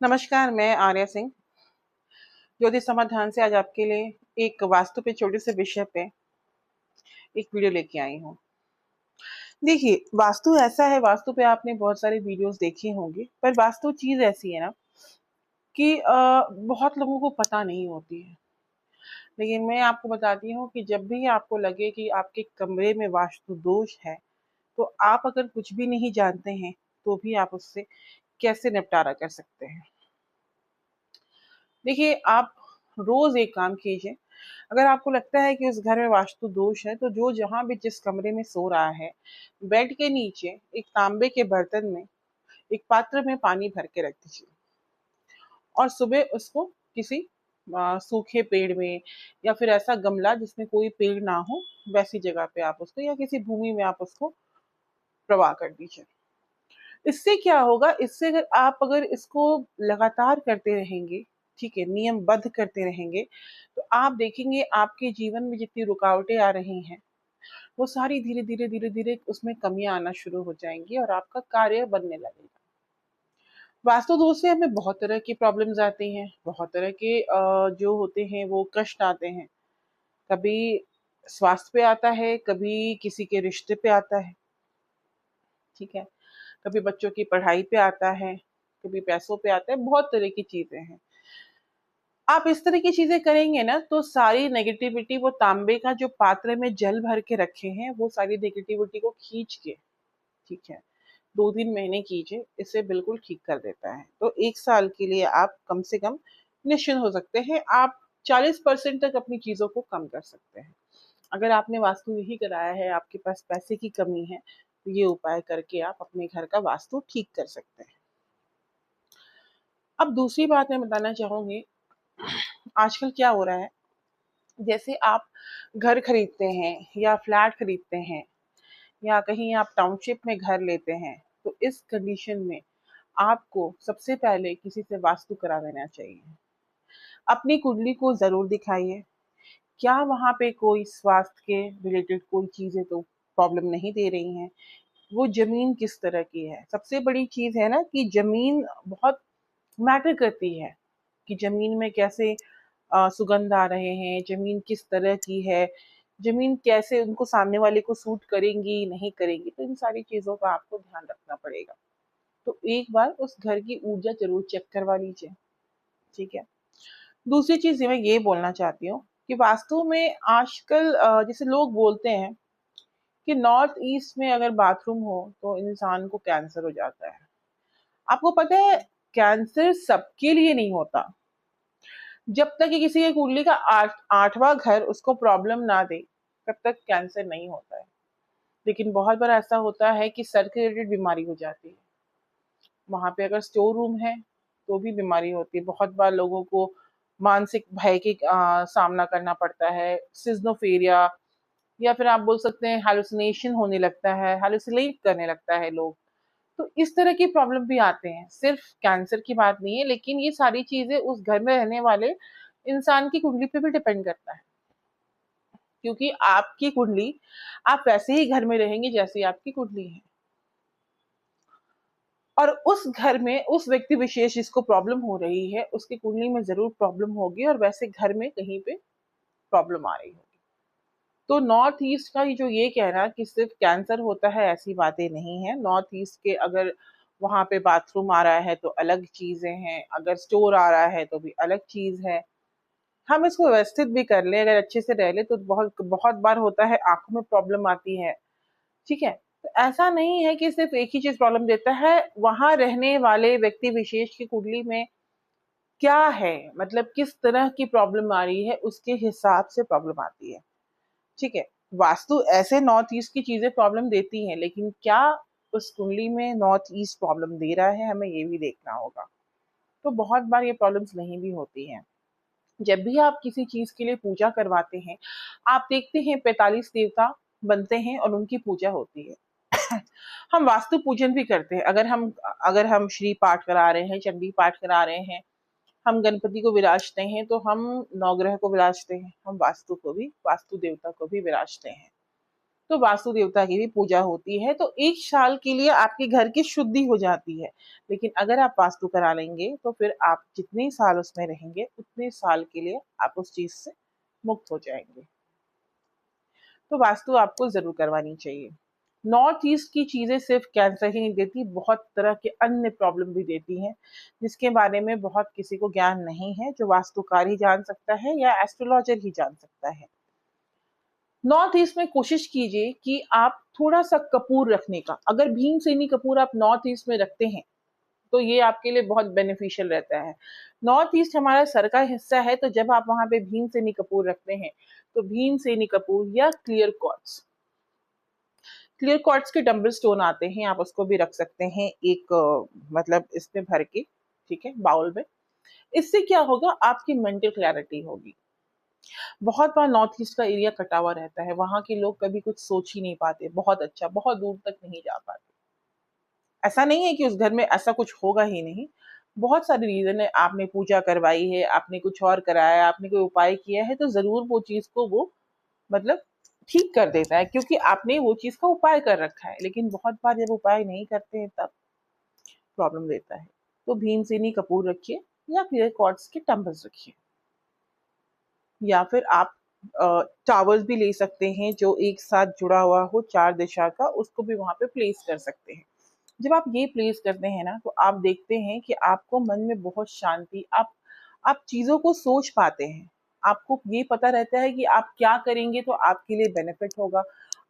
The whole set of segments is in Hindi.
नमस्कार, मैं आर्या सिंह, ज्योतिष समाधान से आज आपके लिए एक वास्तु पे छोटे से विषय पे एक वीडियो लेके आई हूँ। देखिए, वास्तु ऐसा है, वास्तु पे आपने बहुत सारे वीडियोस देखे होंगे, पर वास्तु चीज़ ऐसी है ना कि बहुत लोगों को पता नहीं होती है। लेकिन मैं आपको बताती हूँ कि जब भी आपको लगे कि आपके कमरे में वास्तु दोष है, तो आप अगर कुछ भी नहीं जानते हैं, तो भी आप उससे कैसे निपटारा कर सकते हैं। देखिए, आप रोज एक काम कीजिए। अगर आपको लगता है कि उस घर में वास्तु दोष है, तो जो जहां भी जिस कमरे में सो रहा है, बेड के नीचे एक तांबे के बर्तन में एक पात्र में पानी भर के रख दीजिए और सुबह उसको किसी सूखे पेड़ में या फिर ऐसा गमला जिसमें कोई पेड़ ना हो, वैसी जगह पे आप उसको या किसी भूमि में आप उसको प्रवाह कर दीजिए। इससे क्या होगा, इससे अगर इसको लगातार करते रहेंगे, ठीक है, नियमबद्ध करते रहेंगे, तो आप देखेंगे आपके जीवन में जितनी रुकावटें आ रही हैं, वो सारी धीरे धीरे धीरे धीरे उसमें कमियां आना शुरू हो जाएंगी और आपका कार्य बनने लगेगा। वास्तु दोष से हमें बहुत तरह की प्रॉब्लम्स आती हैं, बहुत तरह के जो होते हैं वो कष्ट आते हैं। कभी स्वास्थ्य पे आता है, कभी किसी के रिश्ते पे आता है, ठीक है, कभी बच्चों की पढ़ाई पे आता है, कभी पैसों पे आता है, बहुत तरह की चीजें हैं। आप इस तरह की चीजें करेंगे ना, तो सारी नेगेटिविटी, वो तांबे का जो पात्र में जल भर के रखे हैं, वो सारी नेगेटिविटी को खींच के, ठीक है, 2-3 महीने कीजिए, इसे बिल्कुल ठीक कर देता है। तो 1 साल के लिए आप कम से कम निश्चिंत हो सकते हैं। आप 40% तक अपनी चीजों को कम कर सकते हैं। अगर आपने वास्तु नहीं कराया है, आपके पास पैसे की कमी है, तो ये उपाय करके आप अपने घर का वास्तु ठीक कर सकते हैं। अब दूसरी बात मैं बताना चाहूंगी, आजकल क्या हो रहा है, जैसे आप घर खरीदते हैं या फ्लैट खरीदते हैं या कहीं आप टाउनशिप में घर लेते हैं, तो इस कंडीशन में आपको सबसे पहले किसी से वास्तु करा लेना चाहिए। अपनी कुंडली को जरूर दिखाइए, क्या वहां पे कोई स्वास्थ्य के रिलेटेड कोई चीजें तो प्रॉब्लम नहीं दे रही हैं। वो जमीन किस तरह की है, सबसे बड़ी चीज है ना कि जमीन बहुत मैटर करती है, कि जमीन में कैसे सुगंध आ रहे हैं, जमीन किस तरह की है, जमीन कैसे उनको सामने वाले को सूट करेंगी नहीं करेंगी, तो इन सारी चीजों का आपको ध्यान रखना पड़ेगा। तो एक बार उस घर की ऊर्जा जरूर चेक करवा लीजिए, ठीक है। दूसरी चीज मैं ये बोलना चाहती हूँ कि वास्तु में आजकल जैसे लोग बोलते हैं कि नॉर्थ ईस्ट में अगर बाथरूम हो तो इंसान को कैंसर हो जाता है। आपको पता है, कैंसर सबके लिए नहीं होता। जब तक कि किसी की कुंडली का 8वां घर उसको प्रॉब्लम ना दे, तब तक कैंसर नहीं होता है। लेकिन बहुत बार ऐसा होता है कि सर के रिलेटेड बीमारी हो जाती है, वहां पे अगर स्टोर रूम है तो भी बीमारी होती है। बहुत बार लोगों को मानसिक भय के सामना करना पड़ता है, सिज्नोफेरिया, या फिर आप बोल सकते हैं हेलुसिनेशन होने लगता है, हेलुसिनेट करने लगता है लोग। तो इस तरह की प्रॉब्लम भी आते हैं, सिर्फ कैंसर की बात नहीं है, लेकिन ये सारी चीजें उस घर में रहने वाले इंसान की कुंडली पे भी डिपेंड करता है। क्योंकि आपकी कुंडली, आप वैसे ही घर में रहेंगे जैसी आपकी कुंडली है, और उस घर में उस व्यक्ति विशेष जिसको प्रॉब्लम हो रही है, उसकी कुंडली में जरूर प्रॉब्लम होगी और वैसे घर में कहीं पे प्रॉब्लम आ रही होगी। तो नॉर्थ ईस्ट का जो ये कहना कि सिर्फ कैंसर होता है, ऐसी बातें नहीं है। नॉर्थ ईस्ट के अगर वहां पे बाथरूम आ रहा है तो अलग चीजें हैं, अगर स्टोर आ रहा है तो भी अलग चीज है। हम इसको व्यवस्थित भी कर ले, अगर अच्छे से रह ले, तो बहुत बहुत बार होता है आंखों में प्रॉब्लम आती है, ठीक है। तो ऐसा नहीं है कि सिर्फ एक ही चीज प्रॉब्लम देता है, वहां रहने वाले व्यक्ति विशेष की कुंडली में क्या है, मतलब किस तरह की प्रॉब्लम आ रही है, उसके हिसाब से प्रॉब्लम आती है, ठीक है। वास्तु ऐसे नॉर्थ ईस्ट की चीजें प्रॉब्लम देती हैं, लेकिन क्या उस कुंडली में नॉर्थ ईस्ट प्रॉब्लम दे रहा है, हमें ये भी देखना होगा। तो बहुत बार ये प्रॉब्लम्स नहीं भी होती हैं। जब भी आप किसी चीज के लिए पूजा करवाते हैं, आप देखते हैं 45 देवता बनते हैं और उनकी पूजा होती है। हम वास्तु पूजन भी करते हैं। अगर हम श्री पाठ करा रहे हैं, चंडी पाठ करा रहे हैं, हम गणपति को विराजते हैं, तो हम नवग्रह को विराजते हैं, हम वास्तु देवता को भी विराजते हैं। तो वास्तु देवता की भी पूजा होती है। तो 1 साल के लिए आपके घर की शुद्धि हो जाती है। लेकिन अगर आप वास्तु करा लेंगे तो फिर आप जितने साल उसमें रहेंगे उतने साल के लिए आप उस चीज से मुक्त हो जाएंगे। तो वास्तु आपको जरूर करवानी चाहिए। नॉर्थ ईस्ट की चीजें सिर्फ कैंसर ही नहीं देती, बहुत तरह के अन्य प्रॉब्लम भी देती हैं, जिसके बारे में बहुत किसी को ज्ञान नहीं है। जो वास्तुकार ही जान सकता है या एस्ट्रोलॉजर ही जान सकता है। नॉर्थ ईस्ट में कोशिश कीजिए कि आप थोड़ा सा कपूर रखने का, अगर भीमसेनी कपूर आप नॉर्थ ईस्ट में रखते हैं तो ये आपके लिए बहुत बेनिफिशियल रहता है। नॉर्थ ईस्ट हमारा सर का हिस्सा है, तो जब आप वहां पे भीमसेनी कपूर रखते हैं तो भीमसेनी कपूर या क्लियर क्वार्ट्ज के डंबल स्टोन आते हैं, आप उसको भी रख सकते हैं एक मतलब इसमें भर के, ठीक है, बाउल में। इससे क्या होगा, आपकी मेंटल क्लैरिटी होगी। बहुत बार नॉर्थ ईस्ट का एरिया कटा हुआ रहता है, वहां के लोग कभी कुछ सोच ही नहीं पाते, बहुत अच्छा, बहुत दूर तक नहीं जा पाते। ऐसा नहीं है कि उस घर में ऐसा कुछ होगा ही नहीं, बहुत सारे रीजन है। आपने पूजा करवाई है, आपने कुछ और कराया, आपने कोई उपाय किया है, तो जरूर वो चीज को वो मतलब ठीक कर देता है, क्योंकि आपने वो चीज का उपाय कर रखा है। लेकिन बहुत बार जब उपाय नहीं करते हैं तब प्रॉब्लम देता है। तो भीमसेनी कपूर रखिए या क्लियर क्वार्ट्ज के टम्बल्स रखिए, या फिर आप टावर्स भी ले सकते हैं जो एक साथ जुड़ा हुआ हो 4 दिशा का, उसको भी वहां पे प्लेस कर सकते हैं। जब आप ये प्लेस करते हैं ना, तो आप देखते हैं कि आपको मन में बहुत शांति, आप चीजों को सोच पाते हैं। आपको ये पता रहता है कि आप क्या करेंगे तो आपके लिए बेनिफिट होगा,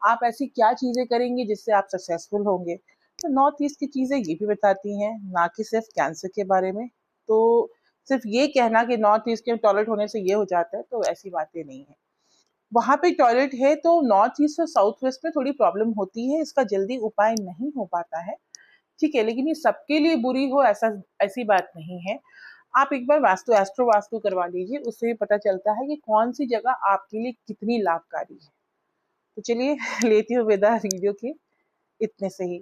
आप ऐसी क्या चीजें करेंगे जिससे आप सक्सेसफुल होंगे। तो नॉर्थ ईस्ट की चीजें ये भी बताती हैं, ना कि सिर्फ कैंसर के बारे में। तो सिर्फ ये कहना कि नॉर्थ ईस्ट के टॉयलेट होने से ये हो जाता है, तो ऐसी बातें नहीं है। वहां पे टॉयलेट है तो नॉर्थ ईस्ट और साउथ वेस्ट में थोड़ी प्रॉब्लम होती है, इसका जल्दी उपाय नहीं हो पाता है, ठीक है। लेकिन ये सबके लिए बुरी हो ऐसा, ऐसी बात नहीं है। आप एक बार एस्ट्रो वास्तु करवा लीजिए, उससे भी पता चलता है कि कौन सी जगह आपके लिए कितनी लाभकारी है। तो चलिए लेती हूँ विदा वीडियो की इतने से ही।